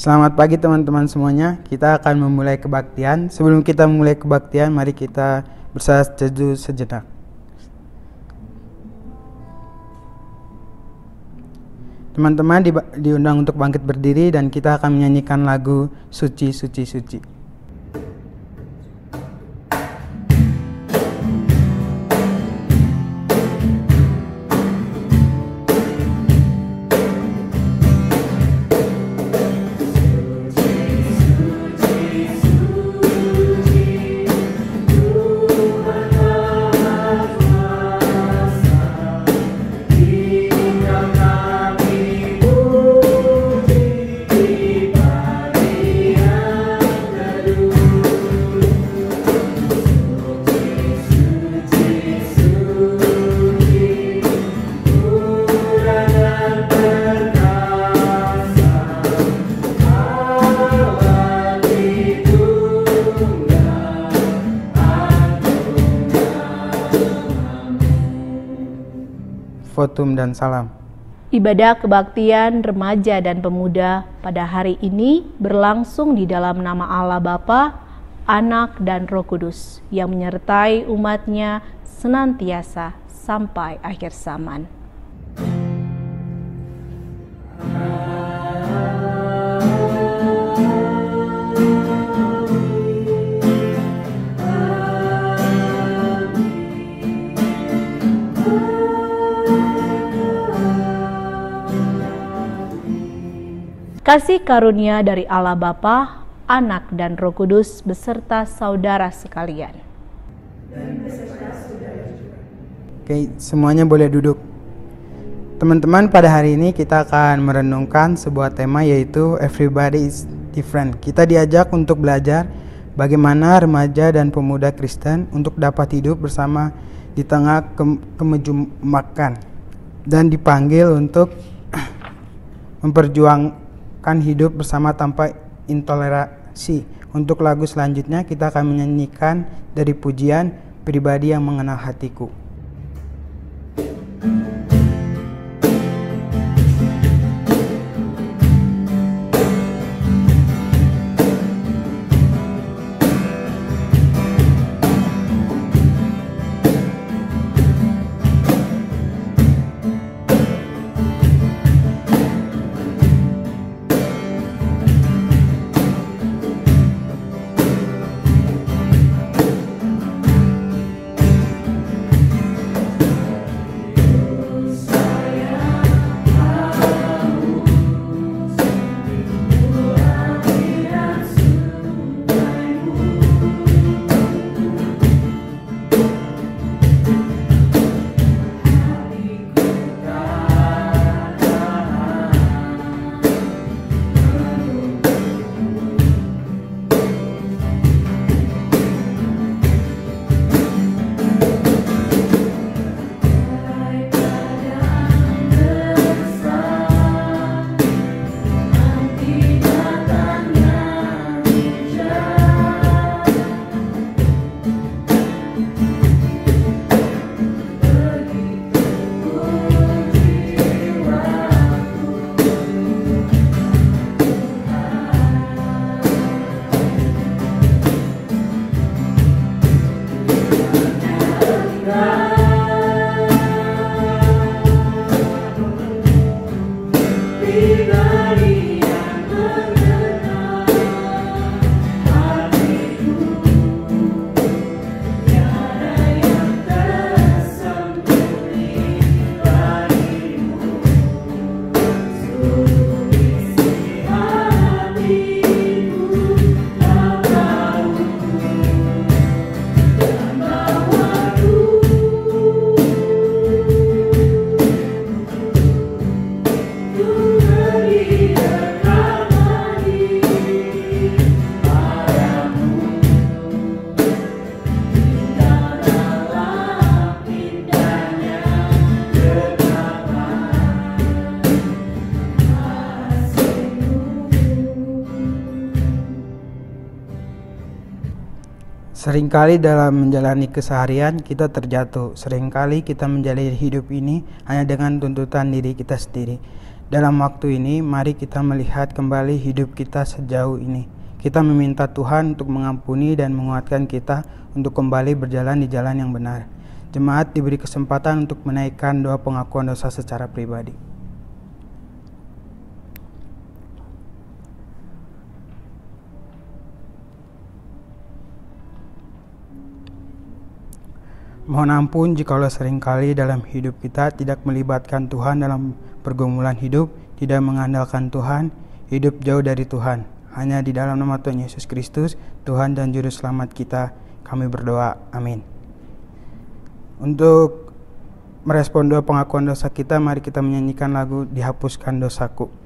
Selamat pagi teman-teman semuanya. Kita akan memulai kebaktian. Sebelum kita memulai kebaktian, mari kita bersaat teduh sejenak. Teman-teman diundang untuk bangkit berdiri dan kita akan menyanyikan lagu Suci, Suci, Suci. Votum dan salam. Ibadah kebaktian remaja dan pemuda pada hari ini berlangsung di dalam nama Allah Bapa, Anak dan Roh Kudus yang menyertai umatnya senantiasa sampai akhir zaman. Kasih karunia dari Allah Bapa, Anak dan Roh Kudus beserta saudara sekalian. Oke, semuanya boleh duduk. Teman-teman, pada hari ini kita akan merenungkan sebuah tema yaitu Everybody is Different. Kita diajak untuk belajar bagaimana remaja dan pemuda Kristen untuk dapat hidup bersama di tengah kemejumakan dan dipanggil untuk memperjuangkan hidup bersama tanpa intoleransi. Untuk lagu selanjutnya kita akan menyanyikan dari pujian Pribadi yang Mengenal Hatiku. Seringkali dalam menjalani keseharian kita terjatuh. Seringkali kita menjalani hidup ini hanya dengan tuntutan diri kita sendiri. Dalam waktu ini, mari kita melihat kembali hidup kita sejauh ini. Kita meminta Tuhan untuk mengampuni dan menguatkan kita untuk kembali berjalan di jalan yang benar. Jemaat diberi kesempatan untuk menaikkan doa pengakuan dosa secara pribadi. Mohon ampun jikalau seringkali dalam hidup kita tidak melibatkan Tuhan dalam pergumulan hidup, tidak mengandalkan Tuhan, hidup jauh dari Tuhan. Hanya di dalam nama Tuhan Yesus Kristus, Tuhan dan Juru Selamat kita, kami berdoa. Amin. Untuk merespon doa pengakuan dosa kita, mari kita menyanyikan lagu Dihapuskan Dosaku.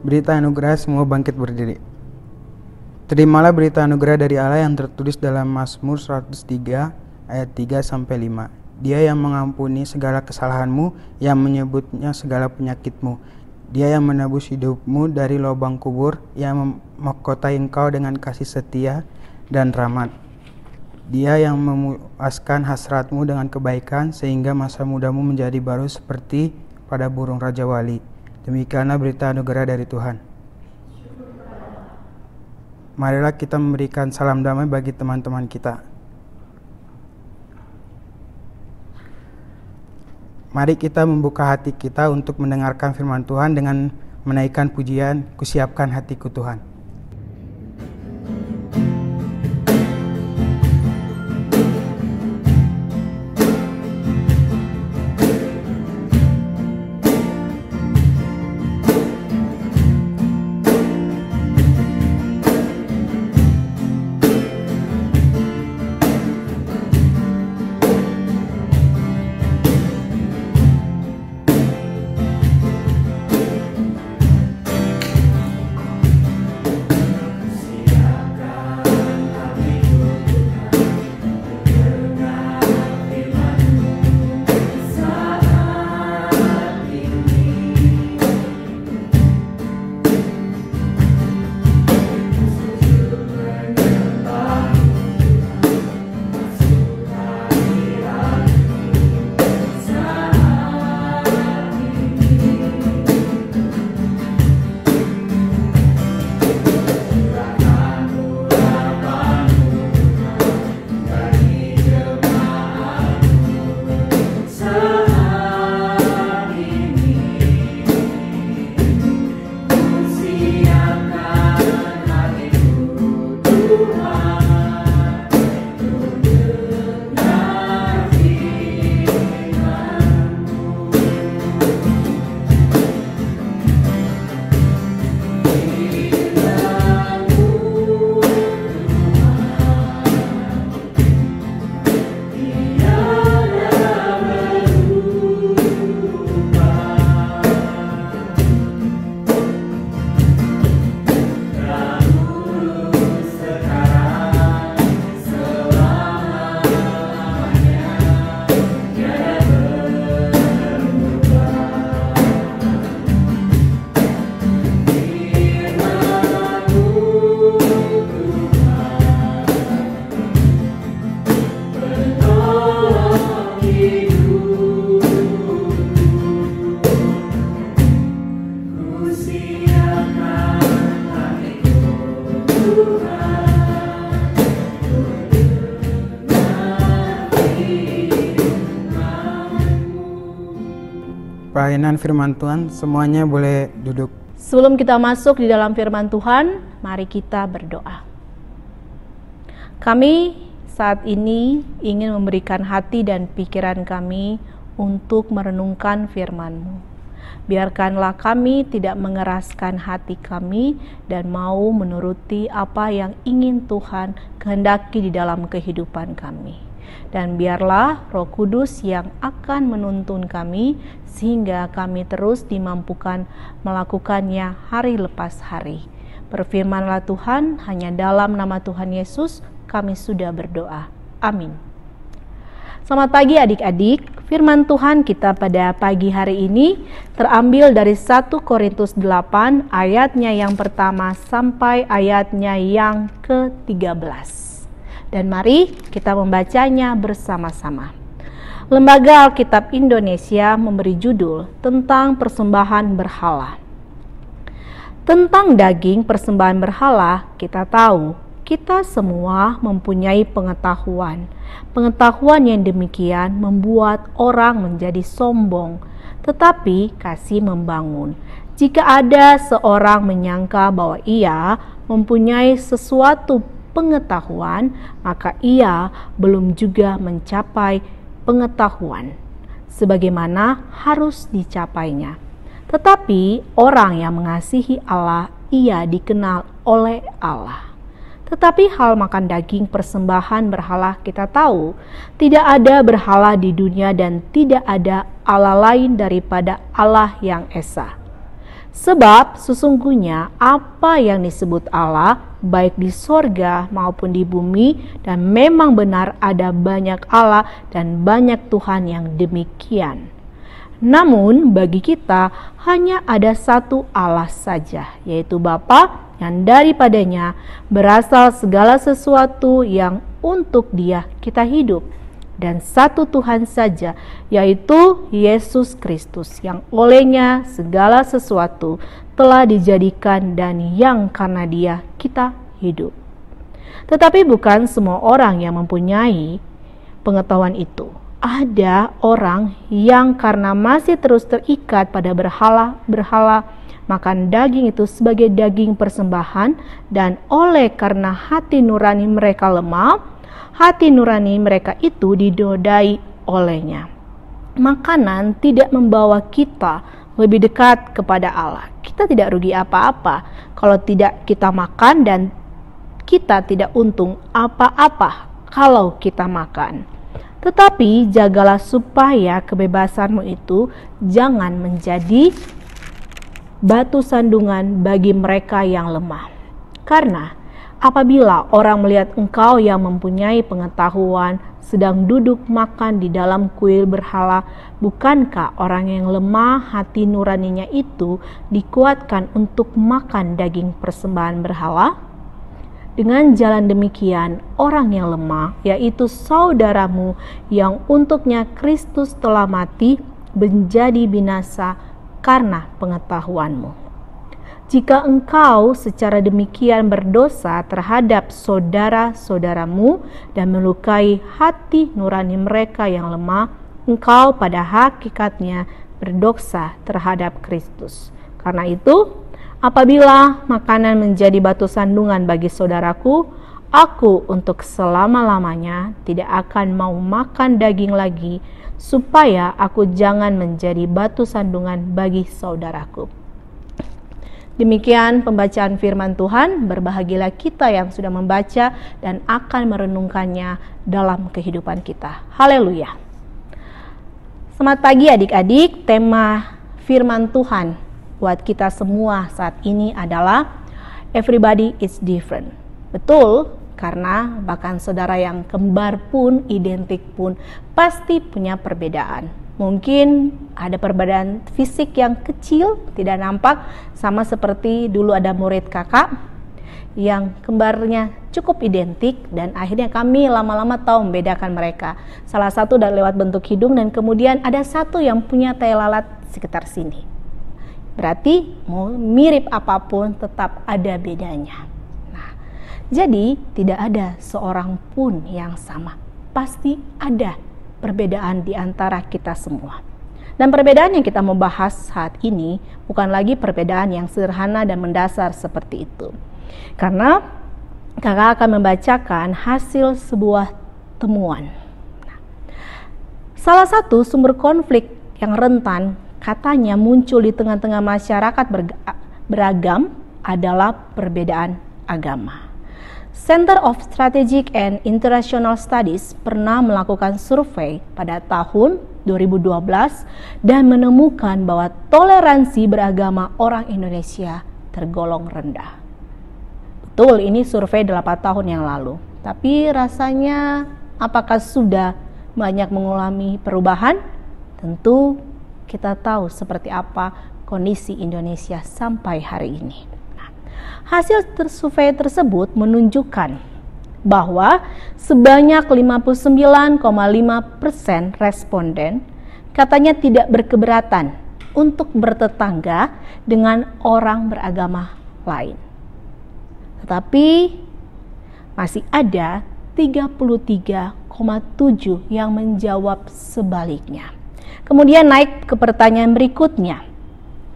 Berita anugerah, semua bangkit berdiri. Terimalah berita anugerah dari Allah yang tertulis dalam Mazmur 103 ayat 3-5. Dia yang mengampuni segala kesalahanmu, yang menyebutnya segala penyakitmu. Dia yang menebus hidupmu dari lubang kubur, yang memahkotai engkau dengan kasih setia dan rahmat. Dia yang memuaskan hasratmu dengan kebaikan, sehingga masa mudamu menjadi baru seperti pada burung raja wali. Demikianlah berita anugerah dari Tuhan. Marilah kita memberikan salam damai bagi teman-teman kita. Mari kita membuka hati kita untuk mendengarkan firman Tuhan dengan menaikkan pujian, "Kusiapkan hatiku Tuhan." Pelayanan firman Tuhan, semuanya boleh duduk. Sebelum kita masuk di dalam firman Tuhan, mari kita berdoa. Kami saat ini ingin memberikan hati dan pikiran kami untuk merenungkan firman-Mu. Biarkanlah kami tidak mengeraskan hati kami dan mau menuruti apa yang ingin Tuhan kehendaki di dalam kehidupan kami. Dan biarlah Roh Kudus yang akan menuntun kami sehingga kami terus dimampukan melakukannya hari lepas hari. Berfirmanlah Tuhan, hanya dalam nama Tuhan Yesus kami sudah berdoa. Amin. Selamat pagi adik-adik. Firman Tuhan kita pada pagi hari ini terambil dari 1 Korintus 8 ayatnya yang pertama sampai ayatnya yang ke-13. Dan mari kita membacanya bersama-sama. Lembaga Alkitab Indonesia memberi judul tentang persembahan berhala. Tentang daging persembahan berhala, kita tahu kita semua mempunyai pengetahuan. Pengetahuan yang demikian membuat orang menjadi sombong, tetapi kasih membangun. Jika ada seorang menyangka bahwa ia mempunyai sesuatu pengetahuan, maka ia belum juga mencapai pengetahuan sebagaimana harus dicapainya. Tetapi orang yang mengasihi Allah, ia dikenal oleh Allah. Tetapi hal makan daging persembahan berhala kita tahu, tidak ada berhala di dunia dan tidak ada Allah lain daripada Allah yang Esa. Sebab sesungguhnya apa yang disebut Allah, baik di sorga maupun di bumi, dan memang benar ada banyak Allah dan banyak Tuhan yang demikian. Namun bagi kita hanya ada satu Allah saja, yaitu Bapa, yang daripadanya berasal segala sesuatu yang untuk Dia kita hidup, dan satu Tuhan saja, yaitu Yesus Kristus, yang olehnya segala sesuatu telah dijadikan dan yang karena Dia kita hidup. Tetapi bukan semua orang yang mempunyai pengetahuan itu. Ada orang yang karena masih terus terikat pada berhala makan daging itu sebagai daging persembahan, dan oleh karena hati nurani mereka lemah, hati nurani mereka itu didodai olehnya. Makanan tidak membawa kita lebih dekat kepada Allah. Kita tidak rugi apa-apa kalau tidak kita makan, dan kita tidak untung apa-apa kalau kita makan. Tetapi jagalah supaya kebebasanmu itu jangan menjadi batu sandungan bagi mereka yang lemah. Karena apabila orang melihat engkau yang mempunyai pengetahuan sedang duduk makan di dalam kuil berhala, bukankah orang yang lemah hati nuraninya itu dikuatkan untuk makan daging persembahan berhala? Dengan jalan demikian, orang yang lemah, yaitu saudaramu yang untuknya Kristus telah mati, menjadi binasa karena pengetahuanmu. Jika engkau secara demikian berdosa terhadap saudara-saudaramu dan melukai hati nurani mereka yang lemah, engkau pada hakikatnya berdosa terhadap Kristus. Karena itu, apabila makanan menjadi batu sandungan bagi saudaraku, aku untuk selama-lamanya tidak akan mau makan daging lagi, supaya aku jangan menjadi batu sandungan bagi saudaraku. Demikian pembacaan firman Tuhan. Berbahagialah kita yang sudah membaca dan akan merenungkannya dalam kehidupan kita. Haleluya. Selamat pagi adik-adik. Tema firman Tuhan buat kita semua saat ini adalah everybody is different. Betul, karena bahkan saudara yang kembar pun, identik pun pasti punya perbedaan. Mungkin ada perbedaan fisik yang kecil, tidak nampak, sama seperti dulu ada murid kakak yang kembarnya cukup identik, dan akhirnya kami lama-lama tahu membedakan mereka. Salah satu dari lewat bentuk hidung, dan kemudian ada satu yang punya tai lalat sekitar sini. Berarti mau mirip apapun tetap ada bedanya. Nah, jadi tidak ada seorang pun yang sama. Pasti ada perbedaan di antara kita semua. Dan perbedaan yang kita mau bahas saat ini bukan lagi perbedaan yang sederhana dan mendasar seperti itu. Karena kakak akan membacakan hasil sebuah temuan. Salah satu sumber konflik yang rentan katanya muncul di tengah-tengah masyarakat beragam adalah perbedaan agama. Center of Strategic and International Studies pernah melakukan survei pada tahun 2012 dan menemukan bahwa toleransi beragama orang Indonesia tergolong rendah. Betul, ini survei 8 tahun yang lalu. Tapi rasanya apakah sudah banyak mengalami perubahan? Tentu kita tahu seperti apa kondisi Indonesia sampai hari ini. Hasil survei tersebut menunjukkan bahwa sebanyak 59,5% responden katanya tidak berkeberatan untuk bertetangga dengan orang beragama lain. Tetapi masih ada 33,7% yang menjawab sebaliknya. Kemudian naik ke pertanyaan berikutnya.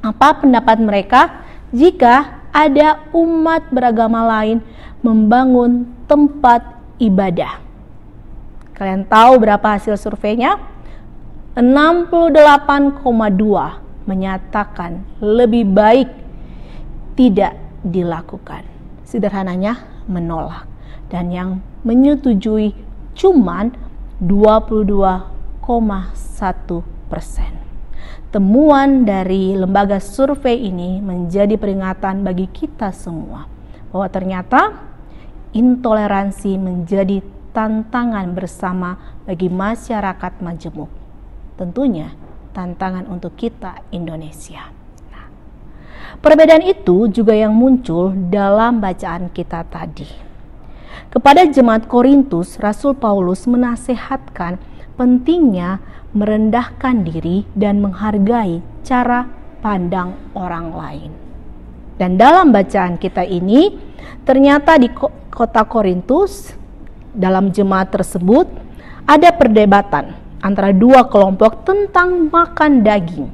Apa pendapat mereka jika ada umat beragama lain membangun tempat ibadah? Kalian tahu berapa hasil surveinya? 68,2 menyatakan lebih baik tidak dilakukan. Sederhananya menolak. Dan yang menyetujui cuman 22,1%. Temuan dari lembaga survei ini menjadi peringatan bagi kita semua bahwa ternyata intoleransi menjadi tantangan bersama bagi masyarakat majemuk. Tentunya tantangan untuk kita Indonesia. Nah, perbedaan itu juga yang muncul dalam bacaan kita tadi. Kepada jemaat Korintus, Rasul Paulus menasihatkan pentingnya merendahkan diri dan menghargai cara pandang orang lain. Dan dalam bacaan kita ini, ternyata di kota Korintus, dalam jemaat tersebut, ada perdebatan antara dua kelompok tentang makan daging.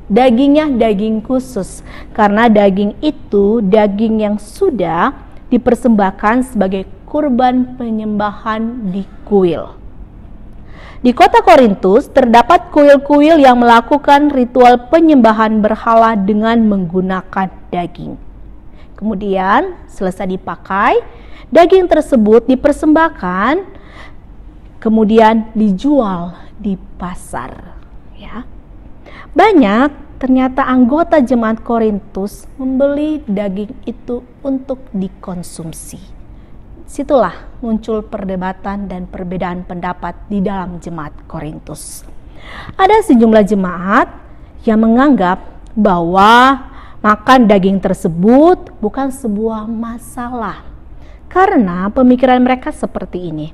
Dagingnya daging khusus, karena daging itu daging yang sudah dipersembahkan sebagai kurban penyembahan di kuil. Di kota Korintus terdapat kuil-kuil yang melakukan ritual penyembahan berhala dengan menggunakan daging. Kemudian selesai dipakai, daging tersebut dipersembahkan, kemudian dijual di pasar. Ya. Banyak ternyata anggota jemaat Korintus membeli daging itu untuk dikonsumsi. Situlah muncul perdebatan dan perbedaan pendapat di dalam jemaat Korintus. Ada sejumlah jemaat yang menganggap bahwa makan daging tersebut bukan sebuah masalah. Karena pemikiran mereka seperti ini.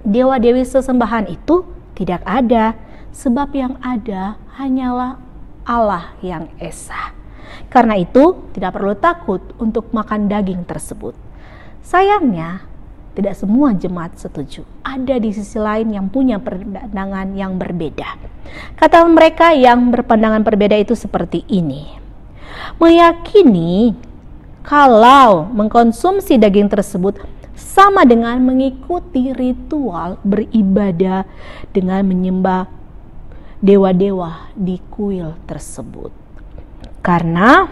Dewa-dewi sesembahan itu tidak ada, sebab yang ada hanyalah Allah yang esa. Karena itu tidak perlu takut untuk makan daging tersebut. Sayangnya, tidak semua jemaat setuju. Ada di sisi lain yang punya pandangan yang berbeda. Kata mereka yang berpandangan berbeda itu seperti ini. Meyakini kalau mengkonsumsi daging tersebut sama dengan mengikuti ritual beribadah dengan menyembah dewa-dewa di kuil tersebut. Karena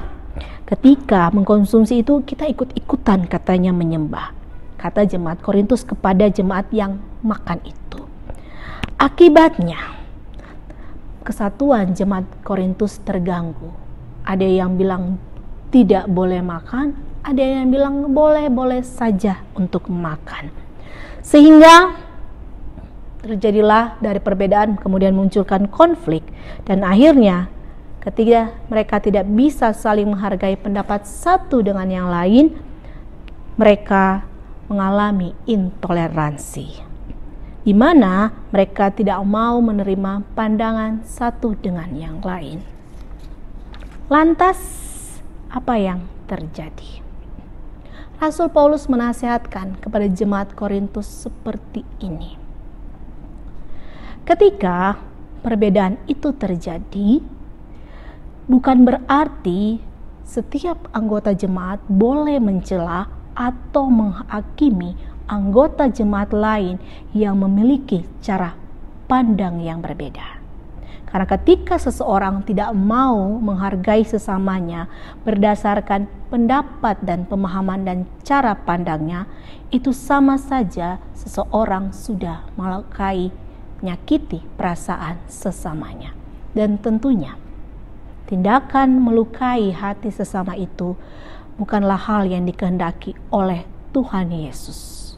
ketika mengkonsumsi itu kita ikut-ikutan katanya menyembah. Kata jemaat Korintus kepada jemaat yang makan itu. Akibatnya kesatuan jemaat Korintus terganggu. Ada yang bilang tidak boleh makan, ada yang bilang boleh-boleh saja untuk makan. Sehingga terjadilah dari perbedaan kemudian munculkan konflik dan akhirnya ketika mereka tidak bisa saling menghargai pendapat satu dengan yang lain, mereka mengalami intoleransi, di mana mereka tidak mau menerima pandangan satu dengan yang lain. Lantas, apa yang terjadi? Rasul Paulus menasihatkan kepada jemaat Korintus seperti ini. Ketika perbedaan itu terjadi, bukan berarti setiap anggota jemaat boleh mencela atau menghakimi anggota jemaat lain yang memiliki cara pandang yang berbeda. Karena ketika seseorang tidak mau menghargai sesamanya berdasarkan pendapat dan pemahaman dan cara pandangnya, itu sama saja seseorang sudah melukai, menyakiti perasaan sesamanya. Dan tentunya tindakan melukai hati sesama itu bukanlah hal yang dikehendaki oleh Tuhan Yesus.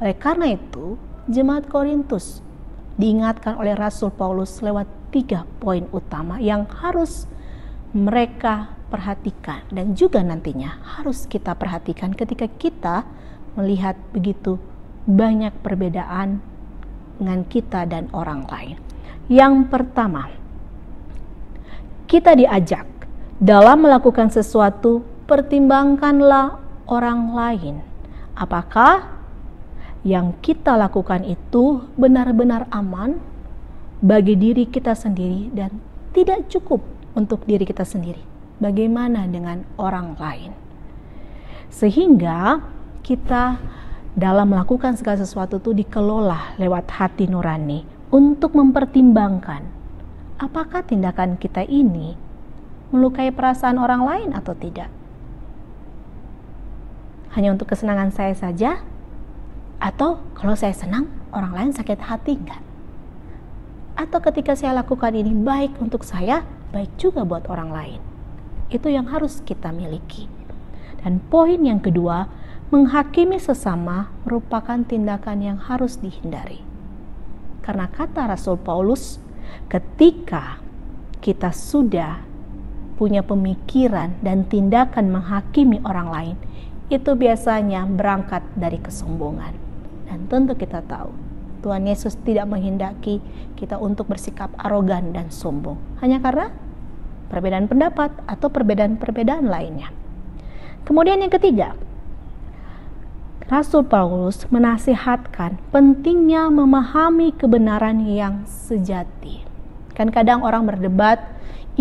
Oleh karena itu, jemaat Korintus diingatkan oleh Rasul Paulus lewat 3 poin utama yang harus mereka perhatikan dan juga nantinya harus kita perhatikan ketika kita melihat begitu banyak perbedaan dengan kita dan orang lain. Yang pertama, kita diajak dalam melakukan sesuatu, pertimbangkanlah orang lain. Apakah yang kita lakukan itu benar-benar aman bagi diri kita sendiri dan tidak cukup untuk diri kita sendiri. Bagaimana dengan orang lain? Sehingga kita dalam melakukan segala sesuatu itu dikelola lewat hati nurani untuk mempertimbangkan apakah tindakan kita ini melukai perasaan orang lain atau tidak. Hanya untuk kesenangan saya saja? Atau kalau saya senang, orang lain sakit hati enggak? Atau ketika saya lakukan ini baik untuk saya, baik juga buat orang lain. Itu yang harus kita miliki. Dan poin yang kedua, menghakimi sesama merupakan tindakan yang harus dihindari. Karena kata Rasul Paulus, ketika kita sudah punya pemikiran dan tindakan menghakimi orang lain, itu biasanya berangkat dari kesombongan. Dan tentu kita tahu, Tuhan Yesus tidak menghendaki kita untuk bersikap arogan dan sombong hanya karena perbedaan pendapat atau perbedaan-perbedaan lainnya. Kemudian yang ketiga, Rasul Paulus menasihatkan pentingnya memahami kebenaran yang sejati. Kan kadang orang berdebat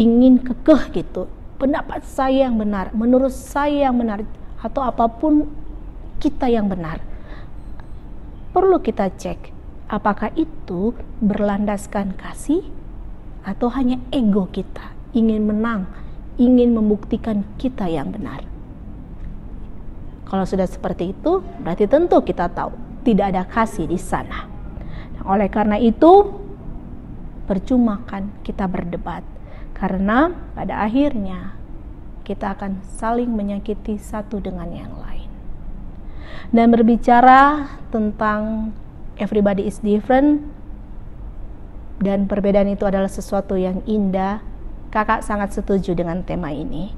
ingin kekeh gitu, pendapat saya yang benar, menurut saya yang benar, atau apapun kita yang benar. Perlu kita cek apakah itu berlandaskan kasih atau hanya ego kita, ingin menang, ingin membuktikan kita yang benar. Kalau sudah seperti itu, berarti tentu kita tahu tidak ada kasih di sana. Nah, oleh karena itu, percuma kan kita berdebat, karena pada akhirnya kita akan saling menyakiti satu dengan yang lain. Dan berbicara tentang everybody is different dan perbedaan itu adalah sesuatu yang indah, kakak sangat setuju dengan tema ini.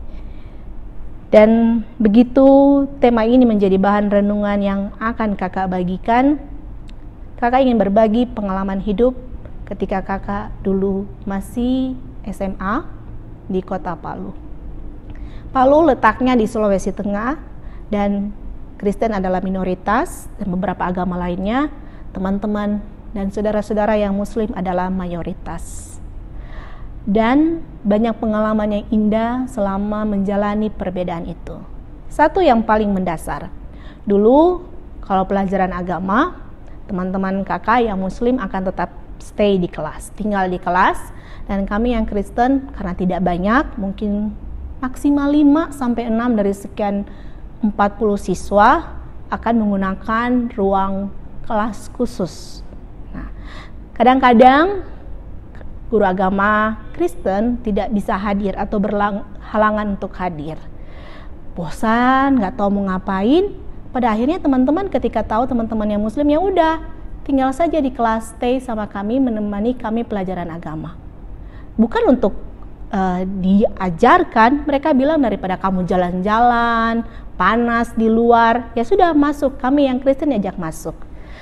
Dan begitu tema ini menjadi bahan renungan yang akan kakak bagikan, kakak ingin berbagi pengalaman hidup ketika kakak dulu masih SMA di kota Palu. Palu letaknya di Sulawesi Tengah dan Kristen adalah minoritas dan beberapa agama lainnya, teman-teman dan saudara-saudara yang Muslim adalah mayoritas. Dan banyak pengalaman yang indah selama menjalani perbedaan itu. Satu yang paling mendasar, dulu kalau pelajaran agama, teman-teman kakak yang Muslim akan tetap stay di kelas, tinggal di kelas, dan kami yang Kristen karena tidak banyak, mungkin maksimal 5-6 dari sekian 40 siswa akan menggunakan ruang kelas khusus. Nah, kadang-kadang guru agama Kristen tidak bisa hadir atau berhalangan untuk hadir. Bosan, nggak tahu mau ngapain. Pada akhirnya teman-teman ketika tahu teman-teman yang Muslim, ya udah tinggal saja di kelas, stay sama kami, menemani kami pelajaran agama. Bukan untuk diajarkan, mereka bilang daripada kamu jalan-jalan, panas di luar, ya sudah masuk, kami yang Kristen diajak masuk.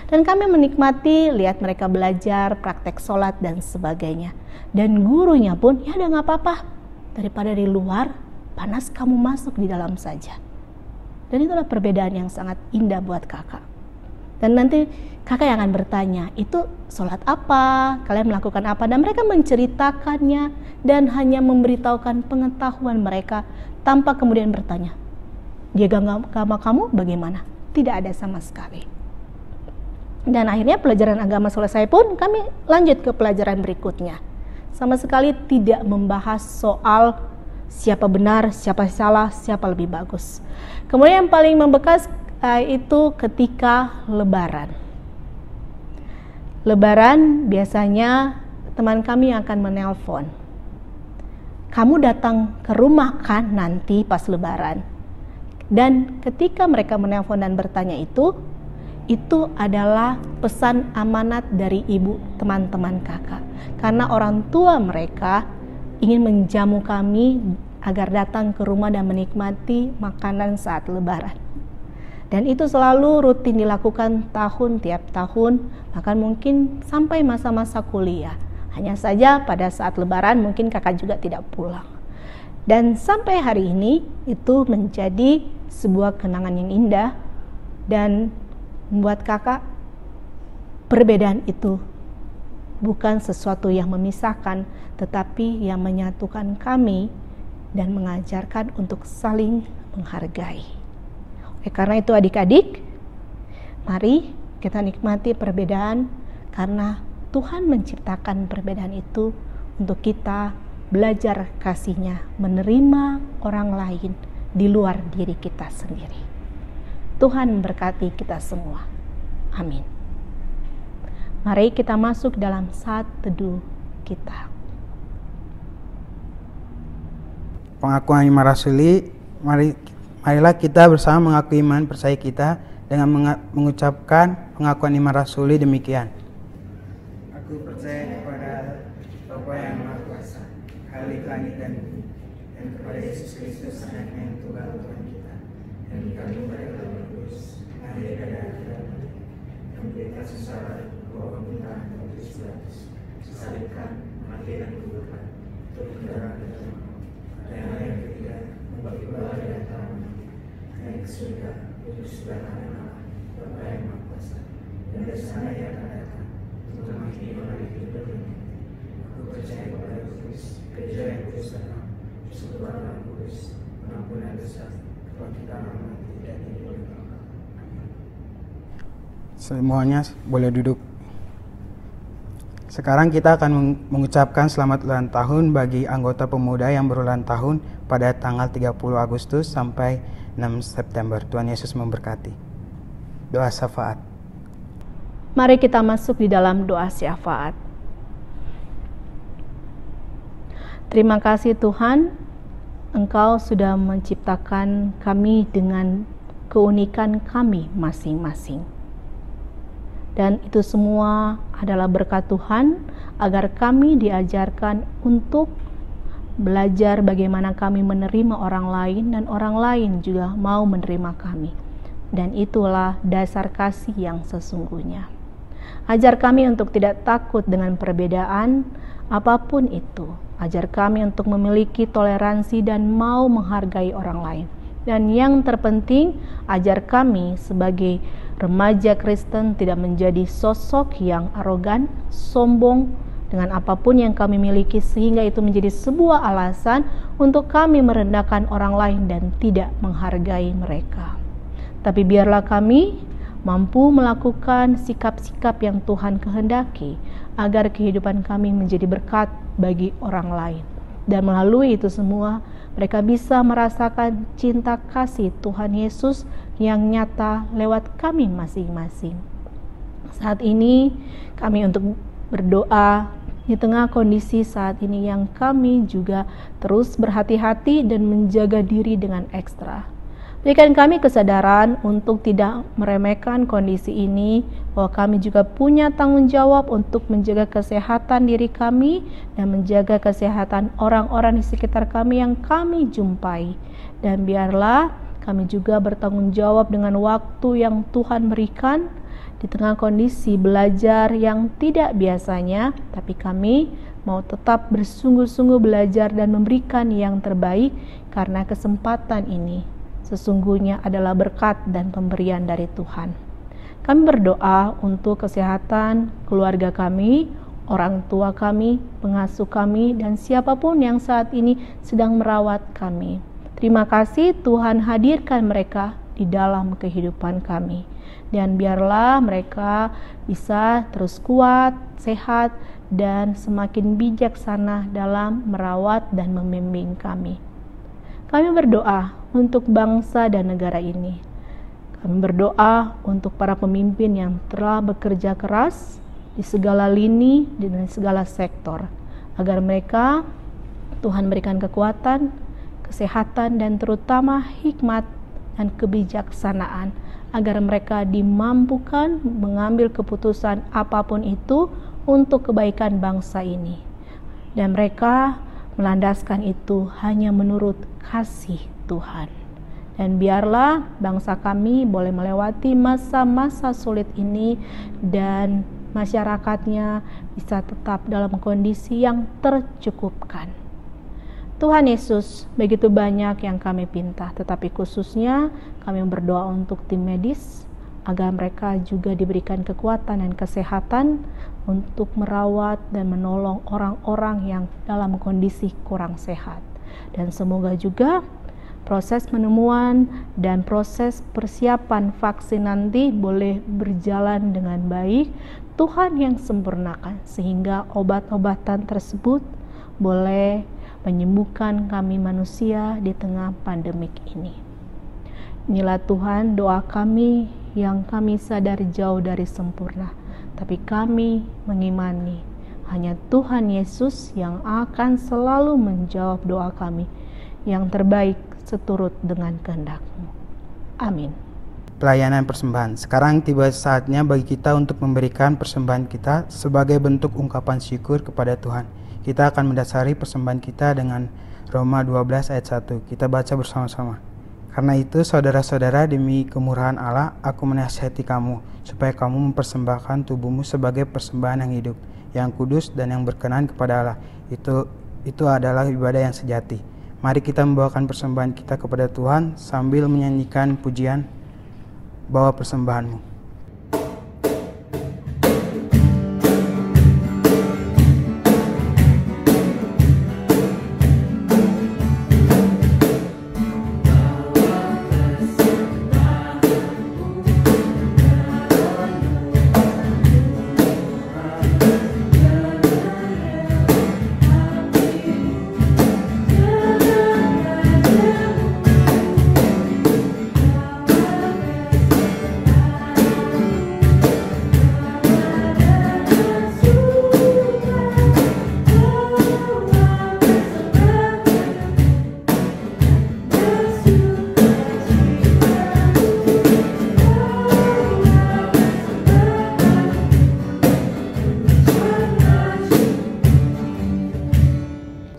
Dan kami menikmati lihat mereka belajar, praktek sholat dan sebagainya. Dan gurunya pun, ya udah gak apa-apa, daripada di luar, panas kamu masuk di dalam saja. Dan itulah perbedaan yang sangat indah buat kakak. Dan nanti kakak yang akan bertanya, itu sholat apa? Kalian melakukan apa? Dan mereka menceritakannya dan hanya memberitahukan pengetahuan mereka tanpa kemudian bertanya, Di agama kamu bagaimana? Tidak ada sama sekali. Dan akhirnya pelajaran agama selesai pun kami lanjut ke pelajaran berikutnya. Sama sekali tidak membahas soal siapa benar, siapa salah, siapa lebih bagus. Kemudian yang paling membekas itu ketika Lebaran. Lebaran biasanya teman kami akan menelpon. Kamu datang ke rumah kan nanti pas Lebaran? Dan ketika mereka menelpon dan bertanya itu adalah pesan amanat dari ibu teman-teman kakak. Karena orang tua mereka ingin menjamu kami agar datang ke rumah dan menikmati makanan saat Lebaran. Dan itu selalu rutin dilakukan tiap tahun, bahkan mungkin sampai masa-masa kuliah. Hanya saja pada saat Lebaran mungkin kakak juga tidak pulang. Dan sampai hari ini itu menjadi sebuah kenangan yang indah dan membuat kakak perbedaan itu bukan sesuatu yang memisahkan, tetapi yang menyatukan kami dan mengajarkan untuk saling menghargai. Karena itu adik-adik, mari kita nikmati perbedaan karena Tuhan menciptakan perbedaan itu untuk kita belajar kasih-Nya, menerima orang lain di luar diri kita sendiri. Tuhan memberkati kita semua. Amin. Mari kita masuk dalam saat teduh kita. Pengakuan iman rasuli, marilah kita bersama mengakui iman percaya kita dengan mengucapkan pengakuan iman rasuli demikian. Aku percaya kepada Bapa yang Maha Kuasa, Khalik langit dan bumi, dan kepada Yesus Kristus anaknya yang tunggal Tuhan kita, yang dikandung dari Roh Kudus, lahir dari akhirat, yang menderita sengsara, bahwa pemerintahan dan Kristus, disalibkan, mati dan dikuburkan, turun ke dalam kejahatan, dan yang ketiga, membagi bala di antara mati, naik ke surga, duduk sebelah kanan Allah, Bapa yang Maha Kuasa, dan dari sana ia akan datang untuk mengakhiri orang hidup dan mati. Aku percaya kepada Kristus, gereja yang kudus dan am, persekutuan Roh Kudus, pengampunan dosa, kebangkitan orang mati dan hidup yang kekal. Amin. Semuanya boleh duduk. Sekarang kita akan mengucapkan selamat ulang tahun bagi anggota pemuda yang berulang tahun pada tanggal 30 Agustus sampai 6 September. Tuhan Yesus memberkati. Doa syafaat. Mari kita masuk di dalam doa syafaat. Terima kasih Tuhan, Engkau sudah menciptakan kami dengan keunikan kami masing-masing. Dan itu semua adalah berkat Tuhan agar kami diajarkan untuk belajar bagaimana kami menerima orang lain dan orang lain juga mau menerima kami. Dan itulah dasar kasih yang sesungguhnya. Ajar kami untuk tidak takut dengan perbedaan apapun itu. Ajar kami untuk memiliki toleransi dan mau menghargai orang lain. Dan yang terpenting, ajar kami sebagai remaja Kristen tidak menjadi sosok yang arogan, sombong dengan apapun yang kami miliki, sehingga itu menjadi sebuah alasan untuk kami merendahkan orang lain dan tidak menghargai mereka. Tapi biarlah kami mampu melakukan sikap-sikap yang Tuhan kehendaki agar kehidupan kami menjadi berkat bagi orang lain. Dan melalui itu semua, mereka bisa merasakan cinta kasih Tuhan Yesus yang nyata lewat kami masing-masing. Saat ini kami untuk berdoa di tengah kondisi saat ini yang kami juga terus berhati-hati dan menjaga diri dengan ekstra. Berikan kami kesadaran untuk tidak meremehkan kondisi ini, bahwa kami juga punya tanggung jawab untuk menjaga kesehatan diri kami dan menjaga kesehatan orang-orang di sekitar kami yang kami jumpai. Dan biarlah kami juga bertanggung jawab dengan waktu yang Tuhan berikan di tengah kondisi belajar yang tidak biasanya, tapi kami mau tetap bersungguh-sungguh belajar dan memberikan yang terbaik karena kesempatan ini sesungguhnya adalah berkat dan pemberian dari Tuhan. Kami berdoa untuk kesehatan keluarga kami, orang tua kami, pengasuh kami, dan siapapun yang saat ini sedang merawat kami. Terima kasih Tuhan hadirkan mereka di dalam kehidupan kami. Dan biarlah mereka bisa terus kuat, sehat, dan semakin bijaksana dalam merawat dan membimbing kami. Kami berdoa untuk bangsa dan negara ini. Kami berdoa untuk para pemimpin yang telah bekerja keras di segala lini dan di segala sektor, agar mereka, Tuhan berikan kekuatan, kesehatan, dan terutama hikmat dan kebijaksanaan, agar mereka dimampukan mengambil keputusan apapun itu untuk kebaikan bangsa ini. Dan mereka melandaskan itu hanya menurut kasih Tuhan. Dan biarlah bangsa kami boleh melewati masa-masa sulit ini dan masyarakatnya bisa tetap dalam kondisi yang tercukupkan. Tuhan Yesus, begitu banyak yang kami pinta, tetapi khususnya kami berdoa untuk tim medis, agar mereka juga diberikan kekuatan dan kesehatan untuk merawat dan menolong orang-orang yang dalam kondisi kurang sehat. Dan semoga juga proses penemuan dan proses persiapan vaksin nanti boleh berjalan dengan baik, Tuhan yang sempurnakan, sehingga obat-obatan tersebut boleh menyembuhkan kami manusia di tengah pandemik ini. Inilah Tuhan doa kami yang kami sadar jauh dari sempurna, tapi kami mengimani hanya Tuhan Yesus yang akan selalu menjawab doa kami yang terbaik seturut dengan kehendak-Mu. Amin. Pelayanan persembahan. Sekarang tiba saatnya bagi kita untuk memberikan persembahan kita sebagai bentuk ungkapan syukur kepada Tuhan. Kita akan mendasari persembahan kita dengan Roma 12 ayat 1. Kita baca bersama-sama. Karena itu, saudara-saudara, demi kemurahan Allah, aku menasihati kamu, supaya kamu mempersembahkan tubuhmu sebagai persembahan yang hidup, yang kudus dan yang berkenan kepada Allah. Itu adalah ibadah yang sejati. Mari kita membawakan persembahan kita kepada Tuhan sambil menyanyikan pujian, bawa persembahanmu.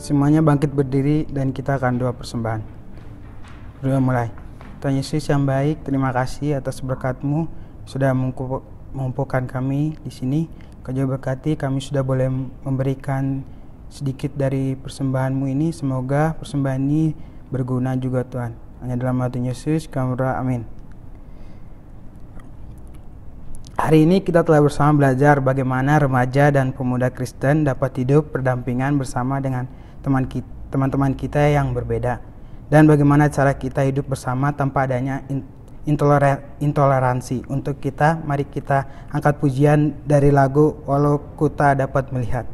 Semuanya bangkit berdiri dan kita akan doa persembahan. Doa mulai. Tuhan Yesus yang baik, terima kasih atas berkat-Mu sudah mengumpulkan kami di sini. Kau juga berkati kami sudah boleh memberikan sedikit dari persembahan-Mu ini. Semoga persembahan ini berguna juga Tuhan. Hanya dalam nama Tuhan Yesus kami berdoa, amin. Hari ini kita telah bersama belajar bagaimana remaja dan pemuda Kristen dapat hidup berdampingan bersama dengan teman-teman kita yang berbeda, dan bagaimana cara kita hidup bersama tanpa adanya intoleransi. Untuk kita, mari kita angkat pujian dari lagu Walau Ku Tak Dapat Melihat.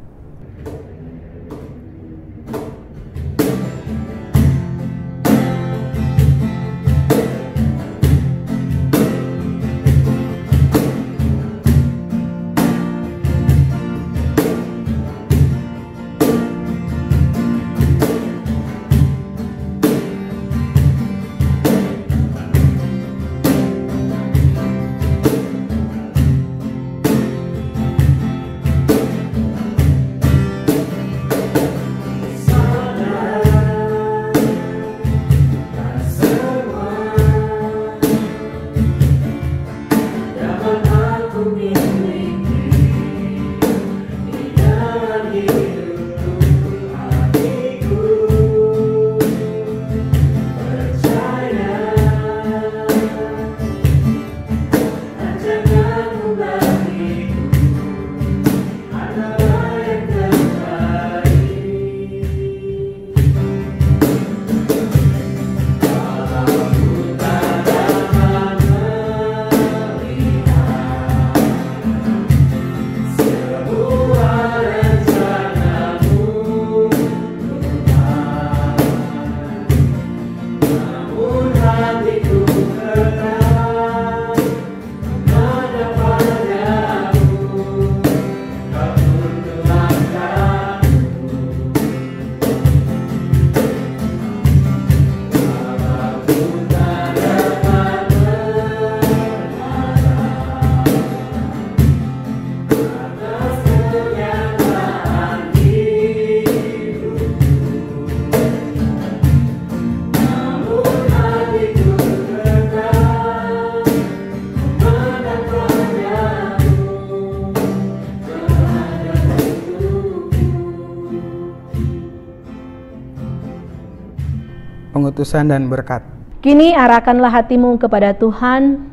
pengutusan dan berkat. Kini arahkanlah hatimu kepada Tuhan.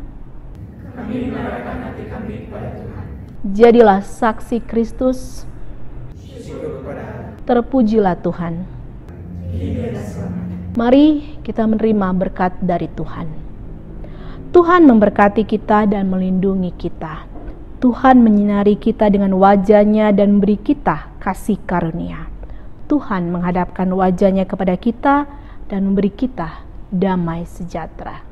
Jadilah saksi Kristus. Terpujilah Tuhan. Mari kita menerima berkat dari Tuhan. Tuhan memberkati kita dan melindungi kita. Tuhan menyinari kita dengan wajah-Nya dan memberi kita kasih karunia. Tuhan menghadapkan wajah-Nya kepada kita dan memberi kita damai sejahtera.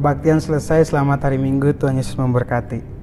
Kebaktian selesai, selamat hari Minggu, Tuhan Yesus memberkati.